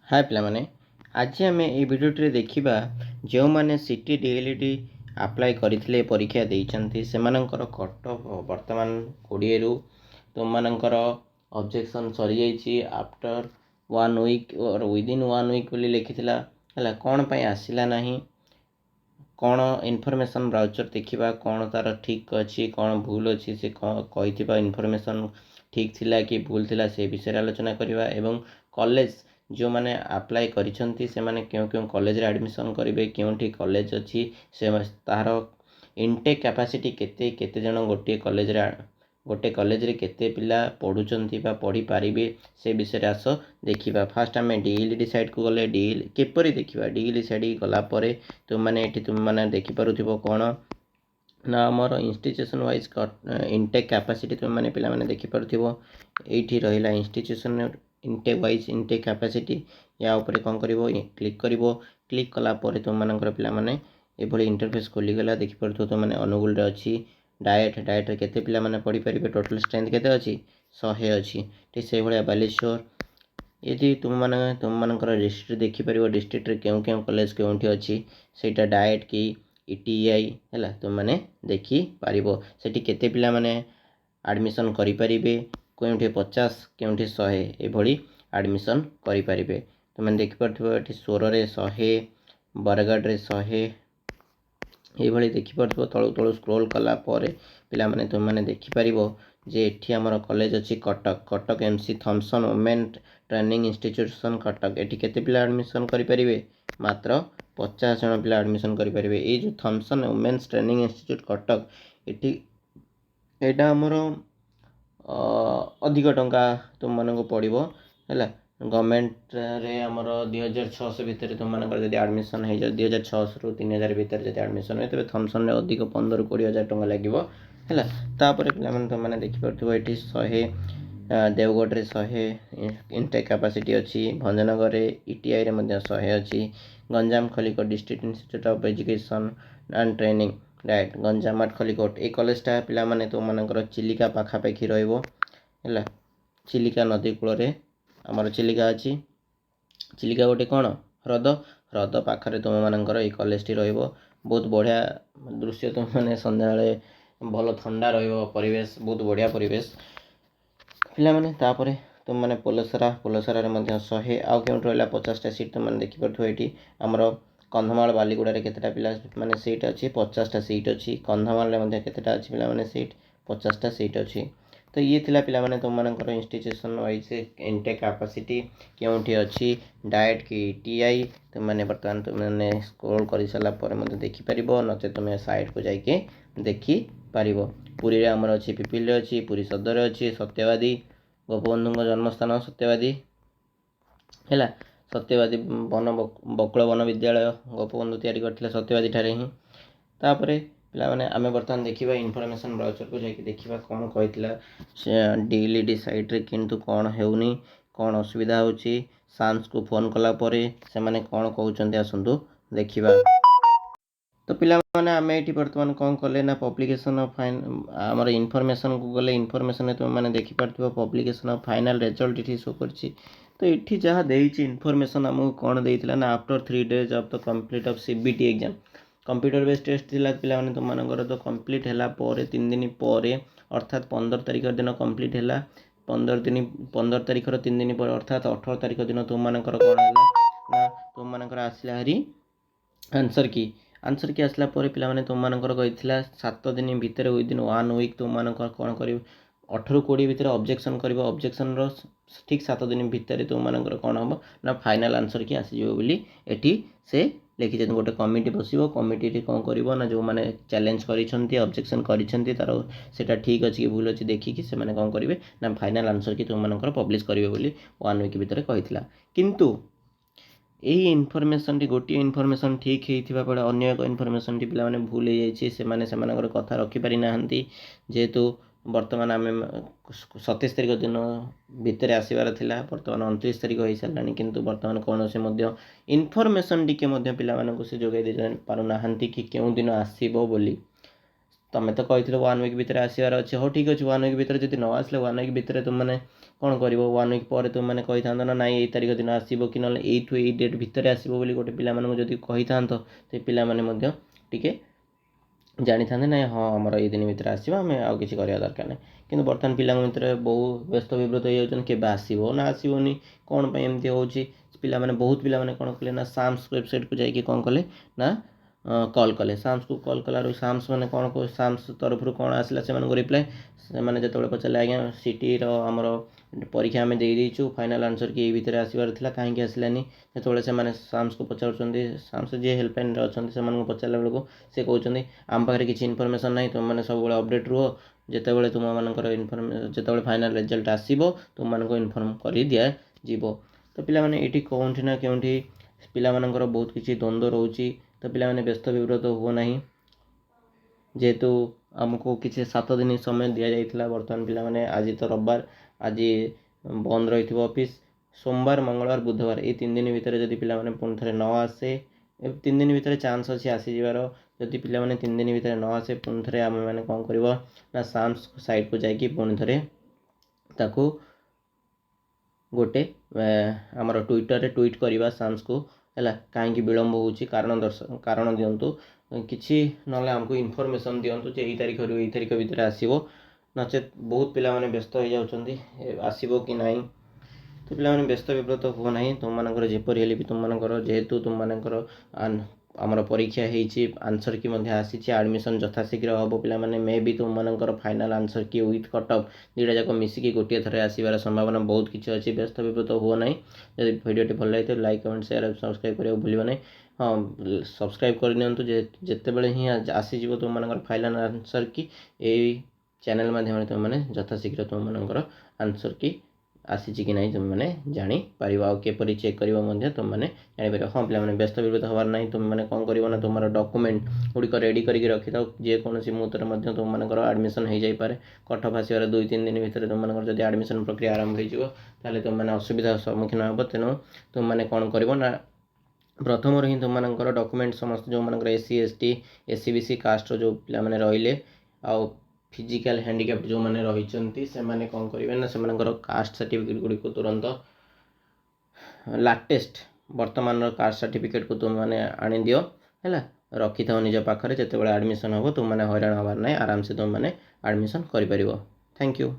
हाय पिलामाने आज आम ये भिडियोटी देखा जो मैंने सीटी डीएलईडी अप्लाई करते परीक्षा देते से कट बर्तमान 20 रु तुम मानकर ऑब्जेक्शन सरी आफ्टर 1 वीक और विदिन 1 वीक बोली लिखी है कौन पाई आसला ना कौन इनफॉरमेशन ब्राउचर देखा कौन तार ठीक अच्छी कौन भूल अच्छी से कही इनफॉरमेशन ठीक थिला कि भूल थिला से विषय आलोचना करवा एवं कॉलेज जो मैंने अप्लाई करिसेंती से माने क्यों क्यों कॉलेज रे एडमिशन करेंगे क्योंठी कॉलेज अच्छी से तार इनटेक कैपेसिटी केते केते जन गोटे कॉलेज रे केते पिला पढ़ुचंती बा पढ़ी पारिबे से विषय आस देखिबा। फास्ट आम डीएलईडी साइट को गले डीएल केपरि देखिबा डीएलईडी साइट गला परे तुम माने तुम माने देखि पारुथिबो कौन ना आमर इंस्टीट्यूशन वाइज इनटेक कैपेसिटी तुम मैंने पिला माने देखि पारुथिबो एठी रहिला institution intake wise intake capacity या ऊपर कौन करिवो क्लिक करिवो क्लिक कला परे तुम मानकर पिला माने एभली इंटरफेस खोलीगला देखि पारुथिबो तुम माने अनुगुल रे अछि डाएट रे केते पिला माने पढ़ी पारिबे टोटल स्ट्रेंथ केते अछि 100 अछि ठीक से भलिया बालेश्वर यदि तुम मानकर डिस्ट्रिक्ट देखि पारिबो डिस्ट्रिक्ट रे केउ केउ कॉलेज केउठी अछि सेटा डाएट की ईटीआई है तुम मैंने देखी पारिबो सेठी केते पिला माने एडमिशन करि परिबे केउठी 50 केउठी 100 एभली एडमिशन करि परिबे तुम मैंने देखि परथिबो एठी 16 रे 100 बरगढ़ रे 100 एभली देखि परथिबो तळु तळु स्क्रॉल कला परे पिला माने तुम मैंने देखि पारिबो जे एठी हमर कॉलेज अछि Cuttack MC Thomson women training institution Cuttack एठी केते पिला एडमिशन करि परिबे मात्र 50 जन पिला एडमिशन करेंगे ये जो Thomson women's training institute Cuttack ये यहाँ आमर अधिक टंका तुम मानक पड़ो है गवर्नमेंट रे आमर 2600 भितर तुम मानकर जब एडमिशन हो जाए 2600 रु 3000 भितर जब एडमिशन हुए तेज थॉमसन रे अधिक 15-20 हजार टंका लगे है तापर पे तुम मैंने देखिपो ये 100 देवगढ़ रे 100 इनटेक कैपेसिटी अच्छी भंजनगर रे ईटीआई रे 100 अच्छी Ganjam Khallikot district institute of education and training राइट गंजाम आट खलिकोट ये कॉलेजटा पिला माने तुम मानकर चिलिका पाखापाखि रहिबो है चिलिका नदी कूल आमर चिलिका अच्छी चिलिका गोटे कौन ह्रद पाखरे तुम मानकर ये कॉलेज टी रहिबो बहुत बढ़िया दृश्य तुम मैंने संध्या भल ठंडा परिवेश बहुत बढ़िया परिवेश पिला माने तापरे तुम मैंने पोलसरा 100 आउ क्यों रहा 50टा सीट तुम मैंने देखिपे ये आमर कंधमाल बालीगुड़ा केतेटा पिला माने सीट अच्छी 50टा सीट अच्छी कंधमाल केतेटा अच्छी पिला माने सीट 50टा सीट अच्छी तो ये थिला पिला माने तुम मानकर इंस्टीट्यूशन वाइज इनटेक कैपेसिटी क्योंठी अच्छी डाएट की टीआई तुम मैंने बर्तमान तुम मैंने स्क्रॉल कर सारा पर देखि परिबो नचे तुम साइट को जाके देखि पारिबो पुरी रे हमर अच्छी पिपिल रे अच्छी पुरी सदर अच्छी सत्यवादी गोपबंधु जन्मस्थान सत्यवादी है सत्यवादी वन बकुल वन विद्यालय गोपबंधु तैयारी करथिले सत्यवादी ठारे ही तापरे पिला माने आमे बर्तमान देखिबा इनफॉरमेशन ब्राउचर को जाके देखिबा कोन कहितला डीएलईडी साइट रे किंतु कोन हेउनी कोन असुविधा होची सांस को फोन कला परे से माने कोन कहउचंती आसंतु देखिबा तो पिला माने आमे एठी वर्तमान कोन कले ना पब्लिकेशन ऑफ फाइन हमर इनफॉरमेशन को गले इनफॉरमेशन तुम माने देखि परथिबो पब्लिकेशन ऑफ फाइनल रिजल्ट इठी शो करछि तो इठी जहा देइछि इनफॉरमेशन हमहु कोन देइथिला ना after 3 days of the complete of CBT exam computer based test थिला पिला माने तुम मानकर तो कंप्लीट हैला परे 3 दिन परे अर्थात 15 तारिख दिन कंप्लीट हैला 15 तारिख 3 दिन पर अर्थात 18 तारिख दिन तुम मानकर कोन हैला ना तुम मानकर आसला हरी आंसर की आसला परे पिला माने तुम मानकर कहितला 7 दिन भितर विदिन 1 वीक तुम मानकर कोन करिव 18-20 भितर ऑब्जेक्शन करिवो ऑब्जेक्शन रो ठीक 7 दिन भितर तुम मानकर कोन हबो ना फाइनल आंसर की आसी जिवो बोली एठी से लिखि जे गोटे कमिटी बसिबो कमिटी रे कोन करिवो ना जो माने चैलेंज करिसंती ऑब्जेक्शन करिसंती तार सेटा ठीक अछि कि भूल अछि देखि कि से माने कोन करिवे ना फाइनल आंसर की तुम मानकर पब्लिश करिवे बोली 1 वीक भितर कहितला किंतु यही इनफॉरमेशन टी गोटे इनफॉरमेशन ठीक होता बेले अन्य एक इनफॉरमेशन टी पिला भूल हो कथा रखिपारि ना जेहेतु बर्तमान आम 27 तारिख दिन भितर आसबार थिला बर्तमान 29 तारिख हो सारा किंतु बर्तमान कौन से इनफॉरमेशन टी पिला से जोगाई दे पारना कि क्यों दिन आसो बोली तुम तो कही 1 वीक भितर आसबार अच्छे हाँ ठीक अच्छे 1 वीक भितर जब न आसले 1 वीक भितर तुम मैंने କ'ଣ କରିବ 1 ୱିକ୍ ପରେ ତୁମମାନେ କହିଥାନ୍ତ ନା ନାଇଁ ଏଇ ତାରିଖ ଦିନ ଆସିବ କି ନହେଲେ ଏଇଠୁ ଏଇ ଡେଟ୍ ଭିତରେ ଆସିବ ବୋଲି ଗୋଟେ ପିଲାମାନଙ୍କୁ ଯଦି କହିଥାନ୍ତ ସେ ପିଲାମାନେ ମଧ୍ୟ ଟିକେ ଜାଣିଥାନ୍ତେ ନାଇଁ ହଁ ଆମର ଏଇ ଦିନ ଭିତରେ ଆସିବ ଆମେ ଆଉ କିଛି କରିବା ଦରକାର ନାହିଁ। କିନ୍ତୁ ବର୍ତ୍ତମାନ ପିଲାଙ୍କ ଭିତରେ ବହୁ ବ୍ୟସ୍ତ ବିବ୍ରତ ହେଇଯାଉଛନ୍ତି କେବେ ଆସିବ ନା ଆସିବନି କ'ଣ ପାଇଁ ଏମିତି ହେଉଛି। ପିଲାମାନେ ବହୁତ ପିଲାମାନେ କ'ଣ କଲେ ନା ସାମ୍ସ ୱେବସାଇଟ୍କୁ ଯାଇକି କ'ଣ କଲେ ନା କଲ୍ କଲେ ସାମ୍ସକୁ କଲ୍ କଲାରୁ ସାମ୍ସ ମାନେ କ'ଣ ସାମ୍ସ ତରଫରୁ କ'ଣ ଆସିଲା ସେମାନଙ୍କୁ ରିପ୍ଲାଏ ସେମାନେ ଯେତେବେଳେ ପଚାରିଲେ ଆଜ୍ଞା ସିଟିର ଆମର ପରୀକ୍ଷା ଆମେ ଦେଇଦେଇଛୁ ଫାଇନାଲ୍ ଆନ୍ସର୍ କି ଏଇ ଭିତରେ ଆସିବାର ଥିଲା କାହିଁକି ଆସିଲାନି। ଯେତେବେଳେ ସେମାନେ ସାମ୍ସକୁ ପଚାରୁଛନ୍ତି ସାମ୍ସ ଯିଏ ହେଲ୍ପଲାଇନ୍ରେ ଅଛନ୍ତି ସେମାନଙ୍କୁ ପଚାରିଲା ବେଳକୁ ସେ କହୁଛନ୍ତି ଆମ ପାଖରେ କିଛି ଇନଫର୍ମେସନ୍ ନାହିଁ ତୁମମାନେ ସବୁବେଳେ ଅପଡ଼େଟ୍ ରୁହ ଯେତେବେଳେ ତୁମମାନଙ୍କର ଯେତେବେଳେ ଫାଇନାଲ୍ ରେଜଲ୍ଟ ଆସିବ ତୁମମାନଙ୍କୁ ଇନଫର୍ମ କରି ଦିଆଯିବ। ତ ପିଲାମାନେ ଏଇଠି କେଉଁଠି ନା କେଉଁଠି ପିଲାମାନଙ୍କର ବହୁତ କିଛି ଦ୍ୱନ୍ଦ୍ୱ ରହୁଛି। ତ ପିଲାମାନେ ବ୍ୟସ୍ତ ବିବ୍ରତ ହୁଅ ନାହିଁ ଯେହେତୁ ଆମକୁ କିଛି 7 ଦିନ ସମୟ ଦିଆଯାଇଥିଲା। ବର୍ତ୍ତମାନ ପିଲାମାନେ ଆଜି ତ ରବିବାର ଆଜି ବନ୍ଦ ରହିଥିବ ଅଫିସ୍ ସୋମବାର ମଙ୍ଗଳବାର ବୁଧବାର ଏଇ 3 ଦିନ ଭିତରେ ଯଦି ପିଲାମାନେ ପୁଣି ଥରେ ନ ଆସେ 3 ଦିନ ଭିତରେ ଚାନ୍ସ ଅଛି ଆସିଯିବାର। ଯଦି ପିଲାମାନେ 3 ଦିନ ଭିତରେ ନ ଆସେ ପୁଣି ଥରେ ଆମେମାନେ କ'ଣ କରିବ ନା ସାମ୍ସ ସାଇଟ୍କୁ ଯାଇକି ପୁଣି ଥରେ ତାକୁ ଗୋଟେ ଆମର ଟ୍ୱିଟର୍ରେ ଟ୍ୱିଟ୍ କରିବା ସାମ୍ସକୁ ହେଲା କାହିଁକି ବିଳମ୍ବ ହେଉଛି କାରଣ ଦିଅନ୍ତୁ କିଛି ନହେଲେ ଆମକୁ ଇନଫର୍ମେସନ୍ ଦିଅନ୍ତୁ ଯେ ଏଇ ତାରିଖରୁ ଏଇ ତାରିଖ ଭିତରେ ଆସିବ ନଚେତ୍ ବହୁତ ପିଲାମାନେ ବ୍ୟସ୍ତ ହେଇଯାଉଛନ୍ତି ଆସିବ କି ନାହିଁ। ତ ପିଲାମାନେ ବ୍ୟସ୍ତ ବିବ୍ରତ ହୁଅ ନାହିଁ ତୁମମାନଙ୍କର ଯେପରି ହେଲେ ବି ତୁମମାନଙ୍କର ଯେହେତୁ ତୁମମାନଙ୍କର ଆମର ପରୀକ୍ଷା ହେଇଛି ଆନ୍ସର୍ କି ମଧ୍ୟ ଆସିଛି ଆଡ଼ମିସନ୍ ଯଥାଶୀଘ୍ର ହେବ। ପିଲାମାନେ ମେ ବି ତୁମମାନଙ୍କର ଫାଇନାଲ୍ ଆନ୍ସର୍ କି ୱିଥ୍ କଟ୍ ଅଫ୍ ଦୁଇଟା ଯାକ ମିଶିକି ଗୋଟିଏ ଥରେ ଆସିବାର ସମ୍ଭାବନା ବହୁତ କିଛି ଅଛି। ବ୍ୟସ୍ତ ବିବ୍ରତ ହୁଅ ନାହିଁ। ଯଦି ଭିଡ଼ିଓଟି ଭଲ ଲାଗିଥାଏ ଲାଇକ୍ କମେଣ୍ଟ ସେୟାର ସବସ୍କ୍ରାଇବ୍ କରିବାକୁ ଭୁଲିବ ନାହିଁ। ହଁ ସବସ୍କ୍ରାଇବ୍ କରିନିଅନ୍ତୁ ଯେତେବେଳେ ହିଁ ଆସିଯିବ ତୁମମାନଙ୍କର ଫାଇନାଲ୍ ଆନ୍ସର୍ କି ଏଇ ଚ୍ୟାନେଲ୍ ମାଧ୍ୟମରେ ତୁମମାନେ ଯଥାଶୀଘ୍ର ତୁମମାନଙ୍କର ଆନ୍ସର୍ କି ଆସିଛି କି ନାହିଁ ତୁମମାନେ ଜାଣିପାରିବ ଆଉ କିପରି ଚେକ୍ କରିବ ମଧ୍ୟ ତୁମମାନେ ଜାଣିପାରିବ। ହଁ ପିଲାମାନେ ବ୍ୟସ୍ତ ବିବ୍ରତ ହେବାର ନାହିଁ। ତୁମମାନେ କ'ଣ କରିବ ନା ତୁମର ଡକୁମେଣ୍ଟ ଗୁଡ଼ିକ ରେଡ଼ି କରିକି ରଖିଥାଉ ଯେକୌଣସି ମୁହୂର୍ତ୍ତରେ ମଧ୍ୟ ତୁମମାନଙ୍କର ଆଡ଼ମିସନ୍ ହେଇଯାଇପାରେ। କଟ୍ ଅଫ୍ ଆସିବାର 2-3 ଦିନ ଭିତରେ ତୁମମାନଙ୍କର ଯଦି ଆଡ଼ମିସନ୍ ପ୍ରକ୍ରିୟା ଆରମ୍ଭ ହେଇଯିବ ତାହେଲେ ତୁମମାନେ ଅସୁବିଧାର ସମ୍ମୁଖୀନ ହେବ। ତେଣୁ ତୁମମାନେ କ'ଣ କରିବ ନା ପ୍ରଥମରୁ ହିଁ ତୁମମାନଙ୍କର ଡକୁମେଣ୍ଟ ସମସ୍ତ ଯେଉଁମାନଙ୍କର SC ST SC BC କାଷ୍ଟର ଯେଉଁ ପିଲାମାନେ ରହିଲେ ଆଉ ଫିଜିକାଲ୍ ହ୍ୟାଣ୍ଡିକ୍ୟାପ୍ଟ ଯେଉଁମାନେ ରହିଛନ୍ତି ସେମାନେ କ'ଣ କରିବେ ନା ସେମାନଙ୍କର କାଷ୍ଟ ସାର୍ଟିଫିକେଟ୍ ଗୁଡ଼ିକୁ ତୁରନ୍ତ ଲାଟେଷ୍ଟ ବର୍ତ୍ତମାନର କାଷ୍ଟ ସାର୍ଟିଫିକେଟ୍କୁ ତୁମମାନେ ଆଣିଦିଅ ହେଲା ରଖିଥାଅ ନିଜ ପାଖରେ ଯେତେବେଳେ ଆଡ଼ମିସନ୍ ହେବ ତୁମମାନେ ହଇରାଣ ହେବାର ନାହିଁ ଆରାମସେ ତୁମମାନେ ଆଡ଼ମିସନ୍ କରିପାରିବ। Thank you.